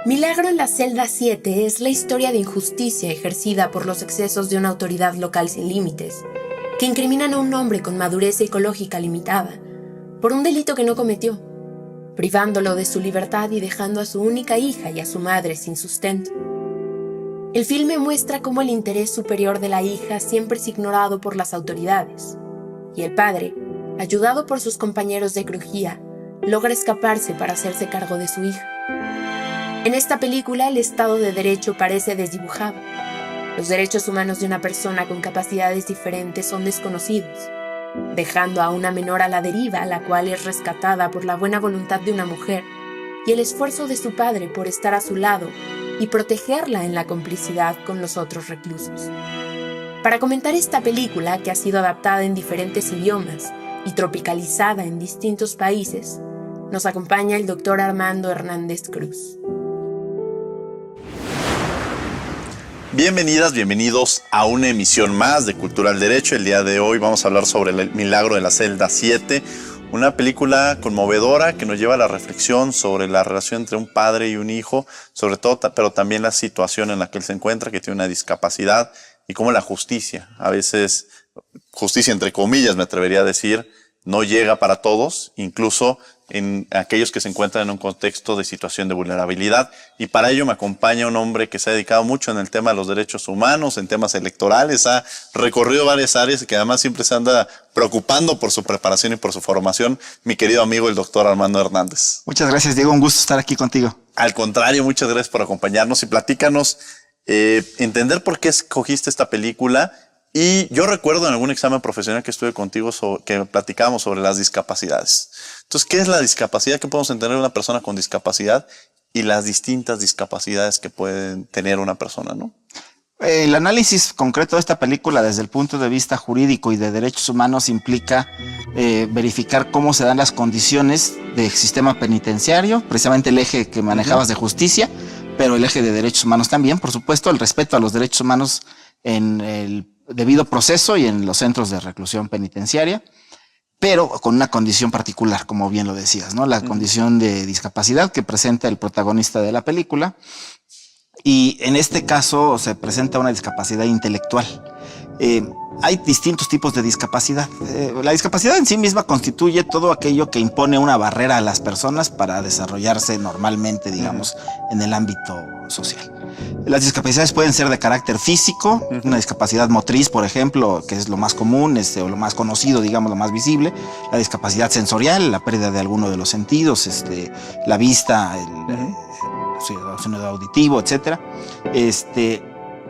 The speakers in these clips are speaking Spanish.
Milagro en la celda 7 es la historia de injusticia ejercida por los excesos de una autoridad local sin límites, que incriminan a un hombre con madurez psicológica limitada por un delito que no cometió, privándolo de su libertad y dejando a su única hija y a su madre sin sustento. El filme muestra cómo el interés superior de la hija siempre es ignorado por las autoridades, y el padre, ayudado por sus compañeros de crujía, logra escaparse para hacerse cargo de su hija. En esta película, el Estado de Derecho parece desdibujado. Los derechos humanos de una persona con capacidades diferentes son desconocidos, dejando a una menor a la deriva, la cual es rescatada por la buena voluntad de una mujer y el esfuerzo de su padre por estar a su lado y protegerla en la complicidad con los otros reclusos. Para comentar esta película, que ha sido adaptada en diferentes idiomas y tropicalizada en distintos países, nos acompaña el Dr. Armando Hernández Cruz. Bienvenidas, bienvenidos a una emisión más de Cultura al Derecho. El día de hoy vamos a hablar sobre el Milagro de la celda 7, una película conmovedora que nos lleva a la reflexión sobre la relación entre un padre y un hijo, sobre todo, pero también la situación en la que él se encuentra, que tiene una discapacidad, y cómo la justicia, a veces justicia entre comillas me atrevería a decir, no llega para todos, incluso en aquellos que se encuentran en un contexto de situación de vulnerabilidad. Y para ello me acompaña un hombre que se ha dedicado mucho en el tema de los derechos humanos, en temas electorales, ha recorrido varias áreas y que además siempre se anda preocupando por su preparación y por su formación, mi querido amigo el doctor Armando Hernández. Muchas gracias, Diego, un gusto estar aquí contigo. Al contrario, muchas gracias por acompañarnos y platícanos, entender por qué escogiste esta película. Y yo recuerdo en algún examen profesional que estuve contigo que platicábamos sobre las discapacidades. Entonces, ¿qué es la discapacidad? ¿Qué podemos entender de una persona con discapacidad? Y las distintas discapacidades que pueden tener una persona, ¿no? El análisis concreto de esta película desde el punto de vista jurídico y de derechos humanos implica verificar cómo se dan las condiciones del sistema penitenciario, precisamente el eje que manejabas de justicia, pero el eje de derechos humanos también, por supuesto, el respeto a los derechos humanos en el debido proceso y en los centros de reclusión penitenciaria, pero con una condición particular, como bien lo decías, ¿no? La condición de discapacidad que presenta el protagonista de la película, y en este caso se presenta una discapacidad intelectual. Hay distintos tipos de discapacidad. La discapacidad en sí misma constituye todo aquello que impone una barrera a las personas para desarrollarse normalmente, digamos, en el ámbito social. Las discapacidades pueden ser de carácter físico, una discapacidad motriz, por ejemplo, que es lo más común, o lo más conocido, digamos, lo más visible. La discapacidad sensorial, la pérdida de alguno de los sentidos, la vista, el sonido auditivo, etcétera.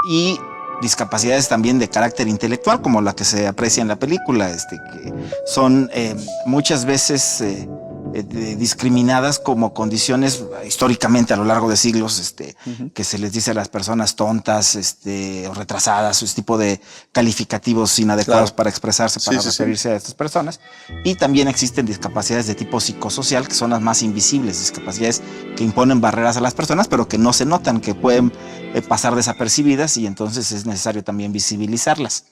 Y discapacidades también de carácter intelectual, como la que se aprecia en la película, que son muchas veces discriminadas como condiciones históricamente a lo largo de siglos, que se les dice a las personas tontas, o retrasadas, ese tipo de calificativos inadecuados para expresarse, para referirse a estas personas. Y también existen discapacidades de tipo psicosocial, que son las más invisibles, discapacidades que imponen barreras a las personas, pero que no se notan, que pueden pasar desapercibidas, y entonces es necesario también visibilizarlas.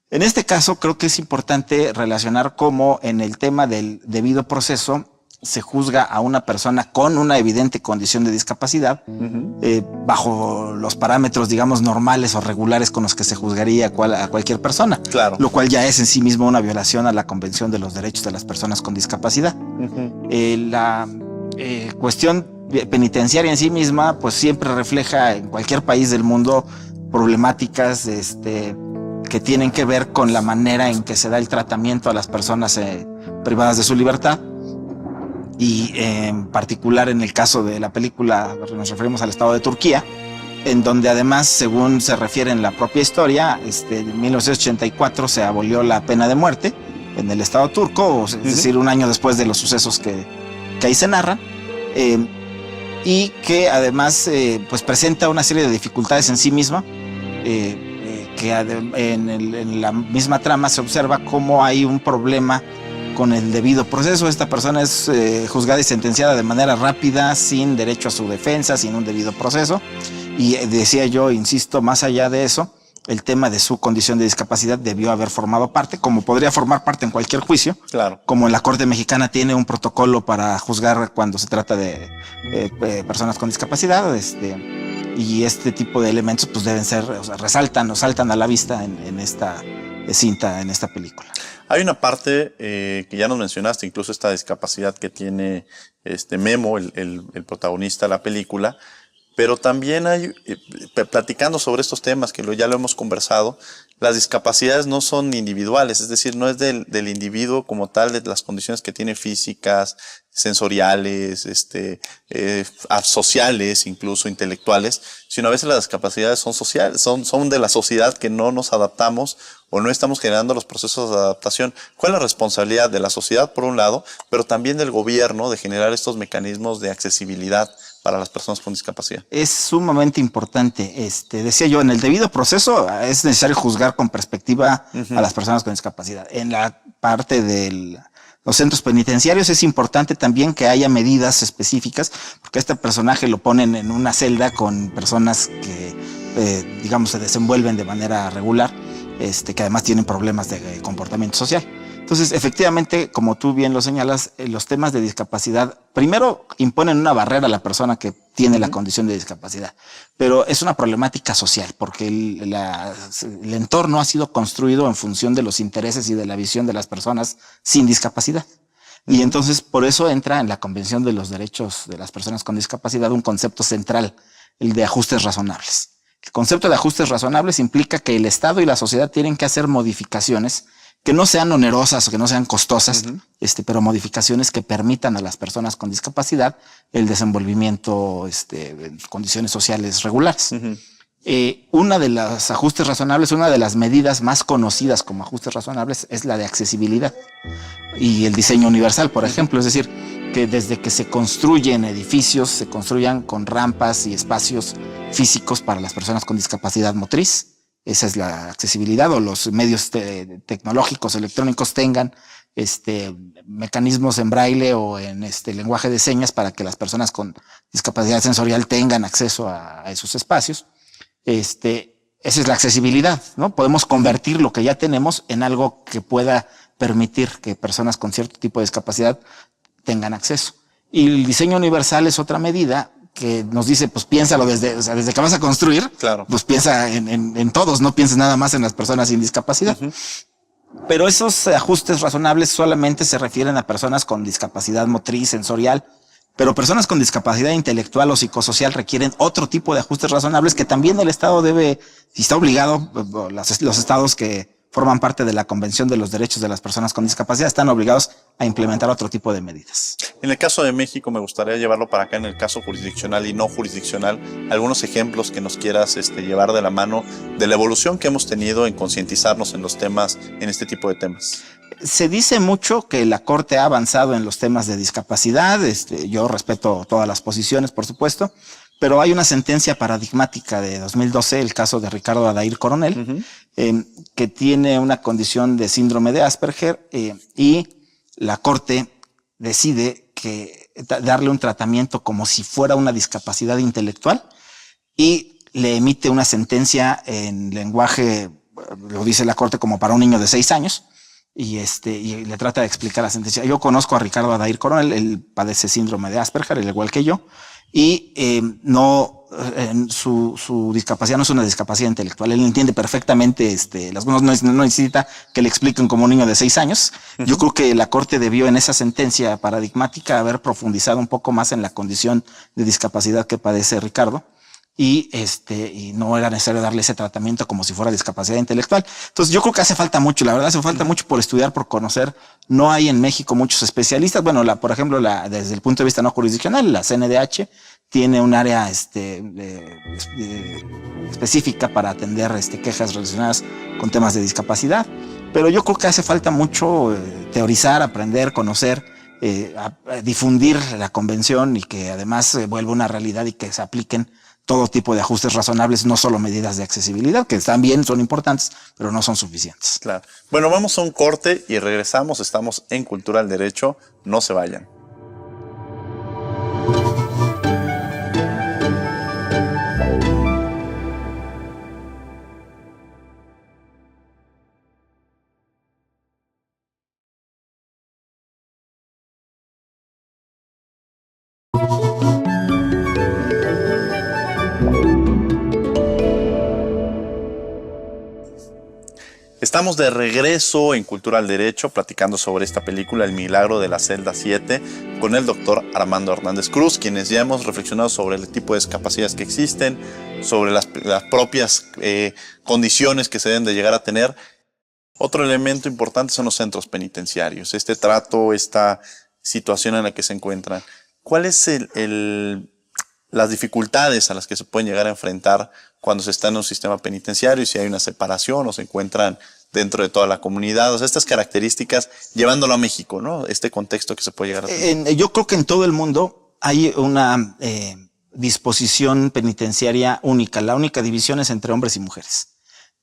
En este caso, creo que es importante relacionar cómo en el tema del debido proceso se juzga a una persona con una evidente condición de discapacidad bajo los parámetros, digamos, normales o regulares con los que se juzgaría a cualquier persona. Claro. Lo cual ya es en sí mismo una violación a la Convención de los Derechos de las Personas con Discapacidad. La cuestión penitenciaria en sí misma, pues siempre refleja en cualquier país del mundo problemáticas que tienen que ver con la manera en que se da el tratamiento a las personas privadas de su libertad. Y en particular en el caso de la película nos referimos al Estado de Turquía, en donde además, según se refiere en la propia historia, en 1984 se abolió la pena de muerte en el Estado turco, es decir, un año después de los sucesos que ahí se narran, y que además pues presenta una serie de dificultades en sí misma, que en la misma trama se observa cómo hay un problema con el debido proceso. Esta persona es juzgada y sentenciada de manera rápida, sin derecho a su defensa, sin un debido proceso. Y decía yo, insisto, más allá de eso, el tema de su condición de discapacidad debió haber formado parte, como podría formar parte en cualquier juicio. Claro. Como la Corte Mexicana tiene un protocolo para juzgar cuando se trata de personas con discapacidad, y este tipo de elementos pues deben ser, o sea, resaltan o saltan a la vista en esta cinta, en esta película. Hay una parte que ya nos mencionaste, incluso esta discapacidad que tiene Memo, el protagonista de la película, pero también hay, platicando sobre estos temas que ya lo hemos conversado, las discapacidades no son individuales, es decir, no es del individuo como tal, de las condiciones que tiene físicas, sensoriales, sociales, incluso intelectuales, sino a veces las discapacidades son sociales, son de la sociedad, que no nos adaptamos o no estamos generando los procesos de adaptación. ¿Cuál es la responsabilidad de la sociedad por un lado, pero también del gobierno de generar estos mecanismos de accesibilidad para las personas con discapacidad? Es sumamente importante. Decía yo, en el debido proceso es necesario juzgar con perspectiva a las personas con discapacidad. En la parte de los centros penitenciarios es importante también que haya medidas específicas, porque este personaje lo ponen en una celda con personas que, digamos, se desenvuelven de manera regular, que además tienen problemas de comportamiento social. Entonces, efectivamente, como tú bien lo señalas, los temas de discapacidad, primero imponen una barrera a la persona que tiene la condición de discapacidad, pero es una problemática social, porque el entorno ha sido construido en función de los intereses y de la visión de las personas sin discapacidad. Y entonces, por eso entra en la Convención de los Derechos de las Personas con Discapacidad un concepto central, el de ajustes razonables. El concepto de ajustes razonables implica que el Estado y la sociedad tienen que hacer modificaciones que no sean onerosas o que no sean costosas, pero modificaciones que permitan a las personas con discapacidad el desenvolvimiento en condiciones sociales regulares. Una de los ajustes razonables, una de las medidas más conocidas como ajustes razonables es la de accesibilidad y el diseño universal, por ejemplo. Es decir, que desde que se construyen edificios, se construyan con rampas y espacios físicos para las personas con discapacidad motriz. Esa es la accesibilidad, o los medios tecnológicos, electrónicos tengan mecanismos en braille o en lenguaje de señas para que las personas con discapacidad sensorial tengan acceso a esos espacios. Esa es la accesibilidad, ¿no? Podemos convertir lo que ya tenemos en algo que pueda permitir que personas con cierto tipo de discapacidad tengan acceso. Y el diseño universal es otra medida que nos dice, pues piénsalo desde que vas a construir, claro, pues piensa en todos, no pienses nada más en las personas sin discapacidad. Pero esos ajustes razonables solamente se refieren a personas con discapacidad motriz, sensorial, pero personas con discapacidad intelectual o psicosocial requieren otro tipo de ajustes razonables que también el Estado debe, y está obligado, los estados que forman parte de la Convención de los Derechos de las Personas con Discapacidad están obligados a implementar otro tipo de medidas. En el caso de México, me gustaría llevarlo para acá en el caso jurisdiccional y no jurisdiccional, algunos ejemplos que nos quieras llevar de la mano de la evolución que hemos tenido en concientizarnos en los temas, en este tipo de temas. Se dice mucho que la Corte ha avanzado en los temas de discapacidad. Yo respeto todas las posiciones, por supuesto, pero hay una sentencia paradigmática de 2012, el caso de Ricardo Adair Coronel, que tiene una condición de síndrome de Asperger, y la Corte decide darle un tratamiento como si fuera una discapacidad intelectual y le emite una sentencia en lenguaje, lo dice la Corte, como para un niño de 6 años. Y le trata de explicar la sentencia. Yo conozco a Ricardo Adair Coronel, él padece síndrome de Asperger, al igual que yo, y su discapacidad no es una discapacidad intelectual. Él entiende perfectamente, no necesita que le expliquen como un niño de 6 años. Yo creo que la Corte debió en esa sentencia paradigmática haber profundizado un poco más en la condición de discapacidad que padece Ricardo. Y no era necesario darle ese tratamiento como si fuera discapacidad intelectual. Entonces yo creo que hace falta mucho, la verdad hace falta mucho por estudiar, por conocer. No hay en México muchos especialistas. Bueno, por ejemplo, desde el punto de vista no jurisdiccional, la CNDH tiene un área específica para atender quejas relacionadas con temas de discapacidad. Pero yo creo que hace falta mucho teorizar, aprender, conocer, difundir la convención y que además vuelva una realidad y que se apliquen todo tipo de ajustes razonables, no solo medidas de accesibilidad, que también son importantes, pero no son suficientes. Claro. Bueno, vamos a un corte y regresamos. Estamos en Cultura del Derecho. No se vayan. Estamos de regreso en Cultura del Derecho platicando sobre esta película El Milagro de la Celda 7 con el doctor Armando Hernández Cruz, quienes ya hemos reflexionado sobre el tipo de discapacidades que existen, sobre las propias condiciones que se deben de llegar a tener. Otro elemento importante son los centros penitenciarios, este trato, esta situación en la que se encuentran. ¿Cuáles las dificultades a las que se pueden llegar a enfrentar cuando se está en un sistema penitenciario, si hay una separación o se encuentran dentro de toda la comunidad? O sea, estas características, llevándolo a México, ¿no? Este contexto que se puede llegar a tener. Yo creo que en todo el mundo hay una disposición penitenciaria única. La única división es entre hombres y mujeres.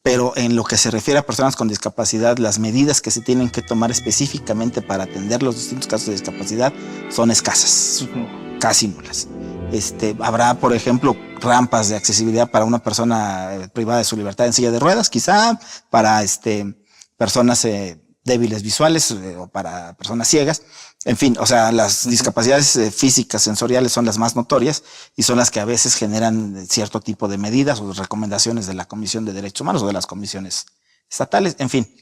Pero en lo que se refiere a personas con discapacidad, las medidas que se tienen que tomar específicamente para atender los distintos casos de discapacidad son escasas, casi nulas. Habrá, por ejemplo, rampas de accesibilidad para una persona privada de su libertad en silla de ruedas, quizá, para personas débiles visuales o para personas ciegas. En fin, o sea, las discapacidades físicas, sensoriales son las más notorias y son las que a veces generan cierto tipo de medidas o recomendaciones de la Comisión de Derechos Humanos o de las comisiones estatales. En fin,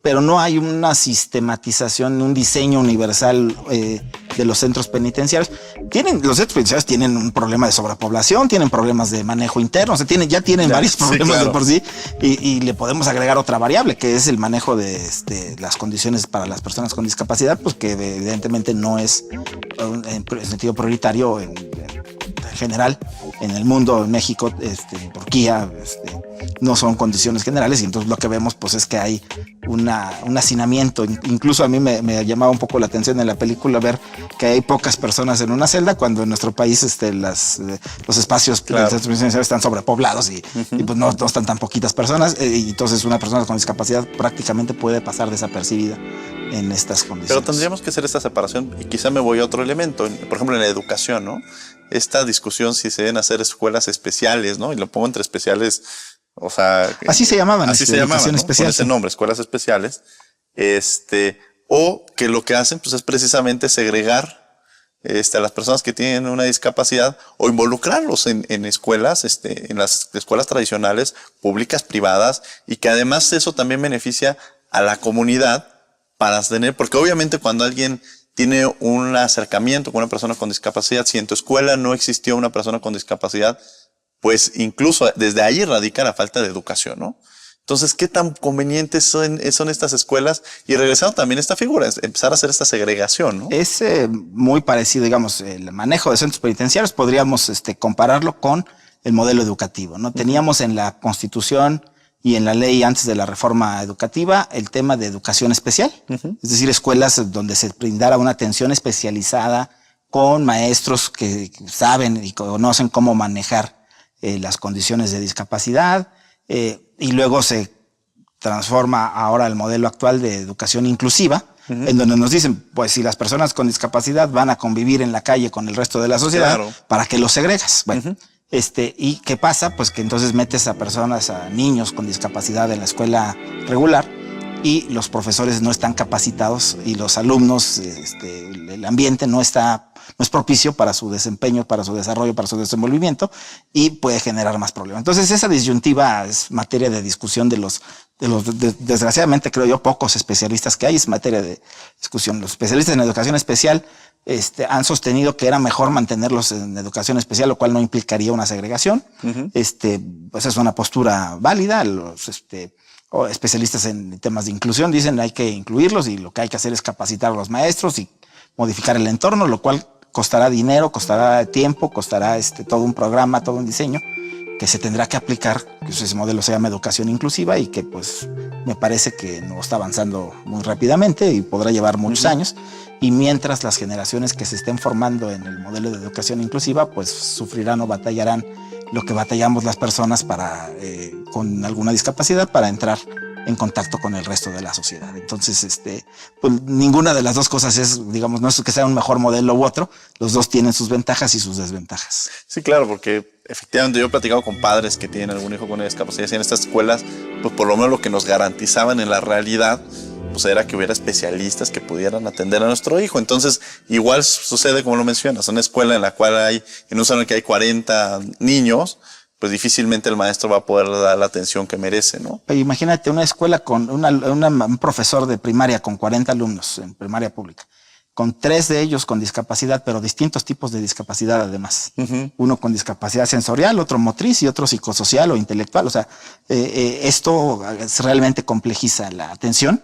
pero no hay una sistematización, un diseño universal de los centros penitenciarios. Los centros penitenciarios tienen un problema de sobrepoblación, tienen problemas de manejo interno, o sea, ya tienen varios problemas, claro, de por sí, y le podemos agregar otra variable, que es el manejo de las condiciones para las personas con discapacidad, pues que evidentemente no es en sentido prioritario en general en el mundo, en México, en Turquía, no son condiciones generales, y entonces lo que vemos pues es que hay un hacinamiento. Incluso a mí me llamaba un poco la atención en la película ver que hay pocas personas en una celda, cuando en nuestro país los espacios, claro, están sobrepoblados y pues no están tan poquitas personas, y entonces una persona con discapacidad prácticamente puede pasar desapercibida en estas condiciones. Pero tendríamos que hacer esta separación, y quizá me voy a otro elemento, por ejemplo en la educación, ¿no? Esta discusión si se deben hacer escuelas especiales, ¿no? Y lo pongo entre especiales, o sea... Así se llamaban, así se llamaban, ¿no? Especial, con ese nombre, escuelas especiales. O que lo que hacen pues es precisamente segregar a las personas que tienen una discapacidad o involucrarlos en escuelas, en las escuelas tradicionales, públicas, privadas, y que además eso también beneficia a la comunidad para tener, porque obviamente cuando alguien tiene un acercamiento con una persona con discapacidad, si en tu escuela no existió una persona con discapacidad, pues incluso desde ahí radica la falta de educación, ¿no? Entonces, ¿qué tan convenientes son estas escuelas? Y regresando también a esta figura, empezar a hacer esta segregación, ¿no? Es muy parecido, digamos, el manejo de centros penitenciarios, podríamos compararlo con el modelo educativo, ¿no? Teníamos en la Constitución y en la ley antes de la reforma educativa el tema de educación especial, es decir, escuelas donde se brindara una atención especializada con maestros que saben y conocen cómo manejar las condiciones de discapacidad, y luego se transforma ahora el modelo actual de educación inclusiva, en donde nos dicen, pues si las personas con discapacidad van a convivir en la calle con el resto de la sociedad, claro, ¿para qué los segregas? Bueno, ¿y qué pasa? Pues que entonces metes a niños con discapacidad en la escuela regular y los profesores no están capacitados y los alumnos, el ambiente no es propicio para su desempeño, para su desarrollo, para su desenvolvimiento, y puede generar más problemas. Entonces esa disyuntiva es materia de discusión desgraciadamente creo yo, pocos especialistas que hay, es materia de discusión. Los especialistas en educación especial han sostenido que era mejor mantenerlos en educación especial, lo cual no implicaría una segregación. Pues es una postura válida. Los especialistas en temas de inclusión dicen hay que incluirlos y lo que hay que hacer es capacitar a los maestros y modificar el entorno, lo cual costará dinero, costará tiempo, costará todo un programa, todo un diseño. que se tendrá que aplicar, que ese modelo se llama educación inclusiva y que pues me parece que no está avanzando muy rápidamente y podrá llevar muchos años. Y mientras las generaciones que se estén formando en el modelo de educación inclusiva pues sufrirán o batallarán lo que batallamos las personas con alguna discapacidad para entrar en contacto con el resto de la sociedad. Entonces, pues ninguna de las dos cosas es, digamos, no es que sea un mejor modelo u otro, los dos tienen sus ventajas y sus desventajas. Sí, claro, porque efectivamente yo he platicado con padres que tienen algún hijo con discapacidad y en estas escuelas, pues por lo menos lo que nos garantizaban en la realidad, pues era que hubiera especialistas que pudieran atender a nuestro hijo. Entonces, igual sucede como lo mencionas, una escuela en la cual en un salón que hay 40 niños, pues difícilmente el maestro va a poder dar la atención que merece, ¿no? Imagínate una escuela con un profesor de primaria con 40 alumnos en primaria pública, con 3 de ellos con discapacidad, pero distintos tipos de discapacidad además. Uno con discapacidad sensorial, otro motriz y otro psicosocial o intelectual. O sea, esto realmente complejiza la atención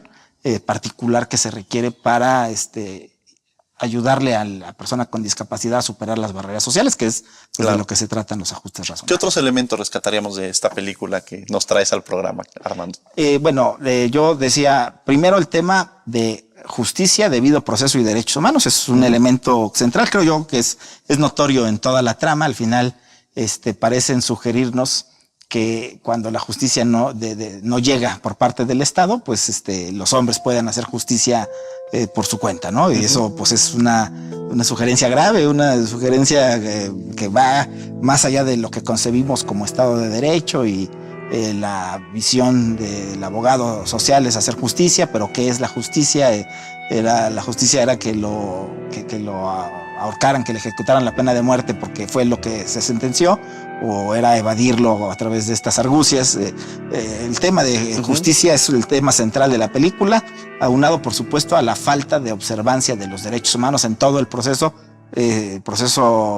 particular que se requiere para ayudarle a la persona con discapacidad a superar las barreras sociales, que es de lo que se tratan los ajustes razonables. ¿Qué otros elementos rescataríamos de esta película que nos traes al programa, Armando? Yo decía, primero el tema de justicia, debido proceso y derechos humanos. Es un elemento central, creo yo, que es notorio en toda la trama. Al final, parecen sugerirnos que cuando la justicia no llega por parte del Estado, pues los hombres pueden hacer justicia por su cuenta, ¿no? Y eso pues es una sugerencia grave, una sugerencia que va más allá de lo que concebimos como Estado de Derecho y la visión del abogado social es hacer justicia, pero ¿qué es la justicia? La justicia era que lo ahorcaran, que le ejecutaran la pena de muerte porque fue lo que se sentenció, o era evadirlo a través de estas argucias. El tema de justicia es el tema central de la película, aunado por supuesto a la falta de observancia de los derechos humanos en todo el proceso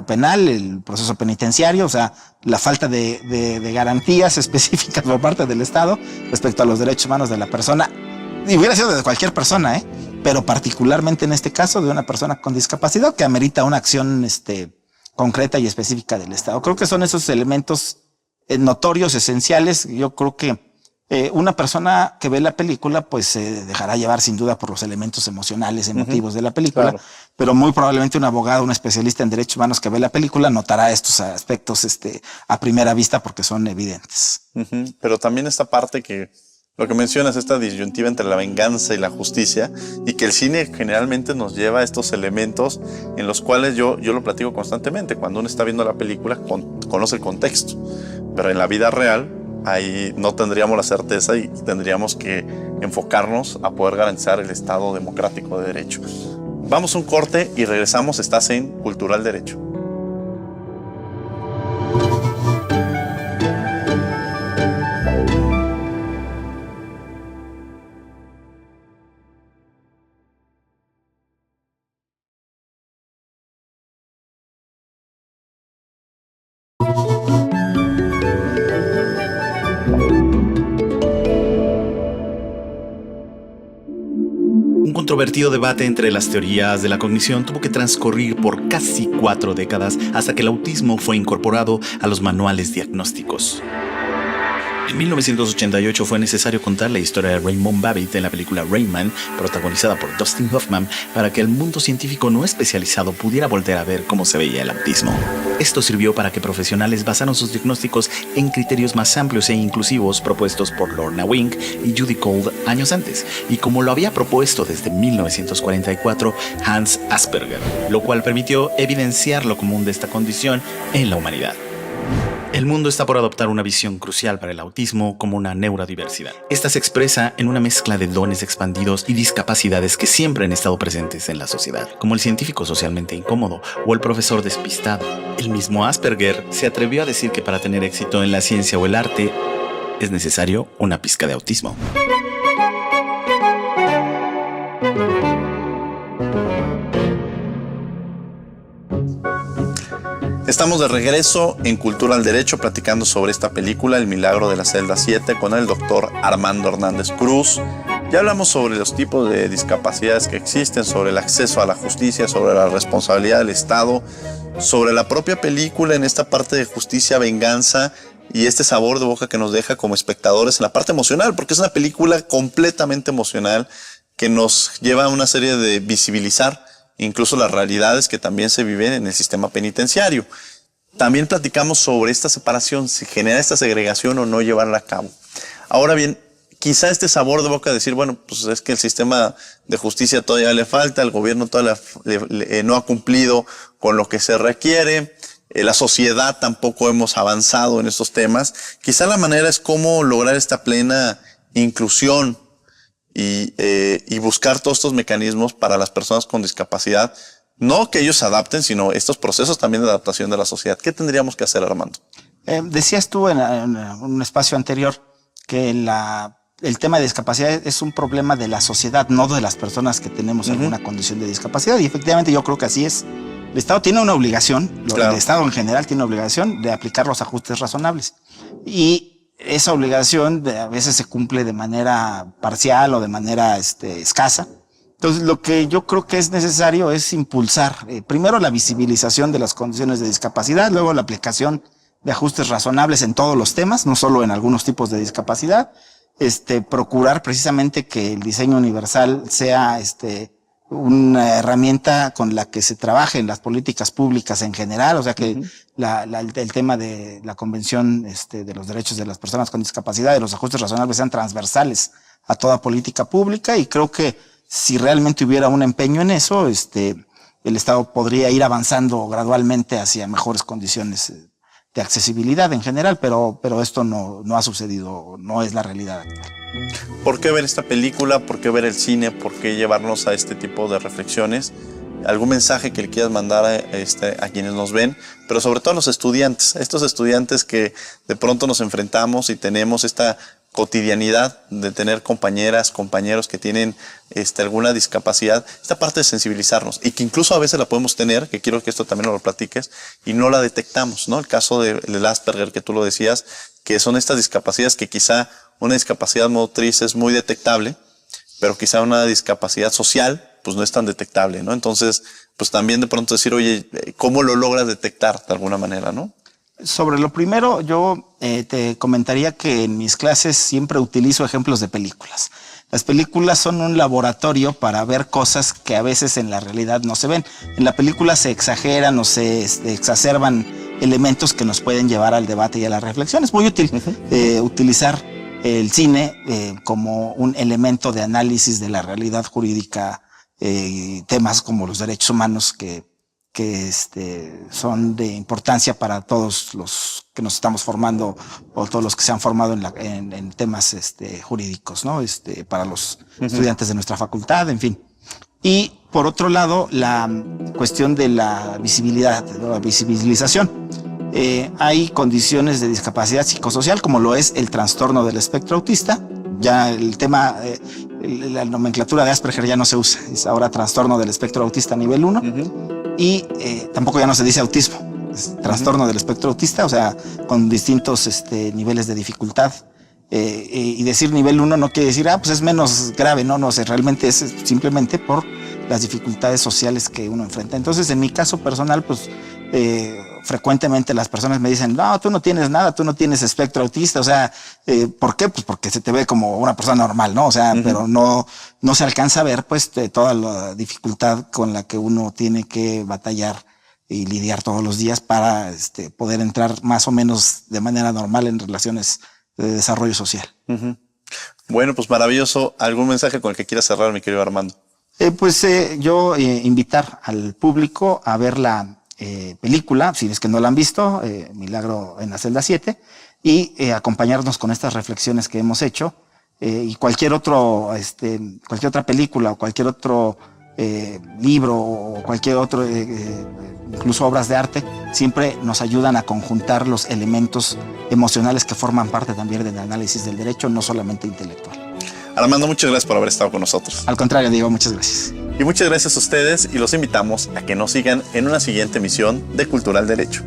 penal, el proceso penitenciario, o sea, la falta de garantías específicas por parte del Estado respecto a los derechos humanos de la persona, y hubiera sido de cualquier persona, pero particularmente en este caso de una persona con discapacidad que amerita una acción concreta y específica del Estado. Creo que son esos elementos notorios, esenciales. Yo creo que una persona que ve la película pues se dejará llevar sin duda por los elementos emocionales, emotivos de la película, claro. Pero muy probablemente un abogado, un especialista en derechos humanos que ve la película notará estos aspectos a primera vista porque son evidentes. Pero también esta parte que lo que mencionas, esta disyuntiva entre la venganza y la justicia, y que el cine generalmente nos lleva a estos elementos en los cuales yo lo platico constantemente. Cuando uno está viendo la película, conoce el contexto, pero en la vida real ahí no tendríamos la certeza y tendríamos que enfocarnos a poder garantizar el Estado democrático de derecho. Vamos a un corte y regresamos. Estás en Cultural Derecho. Un controvertido debate entre las teorías de la cognición tuvo que transcurrir por casi 4 décadas hasta que el autismo fue incorporado a los manuales diagnósticos. En 1988 fue necesario contar la historia de Raymond Babbitt en la película Rain Man, protagonizada por Dustin Hoffman, para que el mundo científico no especializado pudiera volver a ver cómo se veía el autismo. Esto sirvió para que profesionales basaran sus diagnósticos en criterios más amplios e inclusivos propuestos por Lorna Wing y Judy Gold años antes, y como lo había propuesto desde 1944 Hans Asperger, lo cual permitió evidenciar lo común de esta condición en la humanidad. El mundo está por adoptar una visión crucial para el autismo como una neurodiversidad. Esta se expresa en una mezcla de dones expandidos y discapacidades que siempre han estado presentes en la sociedad, como el científico socialmente incómodo o el profesor despistado. El mismo Asperger se atrevió a decir que para tener éxito en la ciencia o el arte es necesario una pizca de autismo. Estamos de regreso en Cultura al Derecho platicando sobre esta película, El Milagro de la Celda 7, con el doctor Armando Hernández Cruz. Ya hablamos sobre los tipos de discapacidades que existen, sobre el acceso a la justicia, sobre la responsabilidad del Estado, sobre la propia película en esta parte de justicia, venganza y este sabor de boca que nos deja como espectadores en la parte emocional, porque es una película completamente emocional que nos lleva a una serie de visibilizar incluso las realidades que también se viven en el sistema penitenciario. También platicamos sobre esta separación, si genera esta segregación o no llevarla a cabo. Ahora bien, quizá este sabor de boca de decir, bueno, pues es que el sistema de justicia todavía le falta, el gobierno todavía no ha cumplido con lo que se requiere, la sociedad tampoco hemos avanzado en estos temas. Quizá la manera es cómo lograr esta plena inclusión y buscar todos estos mecanismos para las personas con discapacidad. No que ellos se adapten, sino estos procesos también de adaptación de la sociedad. ¿Qué tendríamos que hacer, Armando? Decías tú en un espacio anterior que el tema de discapacidad es un problema de la sociedad, no de las personas que tenemos alguna condición de discapacidad. Y efectivamente yo creo que así es. El Estado tiene una obligación, claro. El Estado en general tiene una obligación de aplicar los ajustes razonables. Y esa obligación a veces se cumple de manera parcial o de manera escasa. Entonces, lo que yo creo que es necesario es impulsar primero la visibilización de las condiciones de discapacidad, luego la aplicación de ajustes razonables en todos los temas, no solo en algunos tipos de discapacidad, procurar precisamente que el diseño universal sea una herramienta con la que se trabaje en las políticas públicas en general, o sea que el tema de la Convención de los Derechos de las Personas con Discapacidad, de los ajustes razonables sean transversales a toda política pública, y creo que si realmente hubiera un empeño en eso, el Estado podría ir avanzando gradualmente hacia mejores condiciones de accesibilidad en general, pero esto no ha sucedido, no es la realidad actual. ¿Por qué ver esta película? ¿Por qué ver el cine? ¿Por qué llevarnos a este tipo de reflexiones? ¿Algún mensaje que le quieras mandar a quienes nos ven? Pero sobre todo a los estudiantes, estos estudiantes que de pronto nos enfrentamos y tenemos esta cotidianidad de tener compañeras, compañeros que tienen alguna discapacidad, esta parte de sensibilizarnos y que incluso a veces la podemos tener, que quiero que esto también lo platiques, y no la detectamos, ¿no? El caso del Asperger que tú lo decías, que son estas discapacidades que quizá una discapacidad motriz es muy detectable, pero quizá una discapacidad social pues no es tan detectable, ¿no? Entonces, pues también de pronto decir, oye, ¿cómo lo logras detectar de alguna manera, no? Sobre lo primero, yo te comentaría que en mis clases siempre utilizo ejemplos de películas. Las películas son un laboratorio para ver cosas que a veces en la realidad no se ven. En la película se exageran o se exacerban elementos que nos pueden llevar al debate y a la reflexión. Es muy útil utilizar el cine como un elemento de análisis de la realidad jurídica, temas como los derechos humanos que son de importancia para todos los que nos estamos formando o todos los que se han formado en temas jurídicos, ¿no? Para los estudiantes de nuestra facultad, en fin. Y por otro lado, la cuestión de la visibilidad, de la visibilización. Hay condiciones de discapacidad psicosocial, como lo es el trastorno del espectro autista. Ya el tema, la nomenclatura de Asperger ya no se usa, es ahora trastorno del espectro autista nivel 1. Y tampoco ya no se dice autismo, es trastorno del espectro autista, o sea, con distintos niveles de dificultad. Y decir nivel 1 no quiere decir, pues es menos grave, no sé, realmente es simplemente por las dificultades sociales que uno enfrenta. Entonces, en mi caso personal, pues frecuentemente las personas me dicen, no, tú no tienes nada, tú no tienes espectro autista, o sea, ¿por qué? Pues porque se te ve como una persona normal, ¿no? O sea, pero no se alcanza a ver, pues, toda la dificultad con la que uno tiene que batallar y lidiar todos los días para poder entrar más o menos de manera normal en relaciones de desarrollo social. Bueno, pues maravilloso. ¿Algún mensaje con el que quieras cerrar, mi querido Armando? Yo invitar al público a ver la película, si es que no la han visto, Milagro en la celda 7, y acompañarnos con estas reflexiones que hemos hecho, y cualquier otra película o cualquier otro libro o cualquier otro, incluso obras de arte, siempre nos ayudan a conjuntar los elementos emocionales que forman parte también del análisis del derecho, no solamente intelectual. Armando, muchas gracias por haber estado con nosotros. Al contrario, Diego, muchas gracias. Y muchas gracias a ustedes y los invitamos a que nos sigan en una siguiente emisión de Cultural Derecho.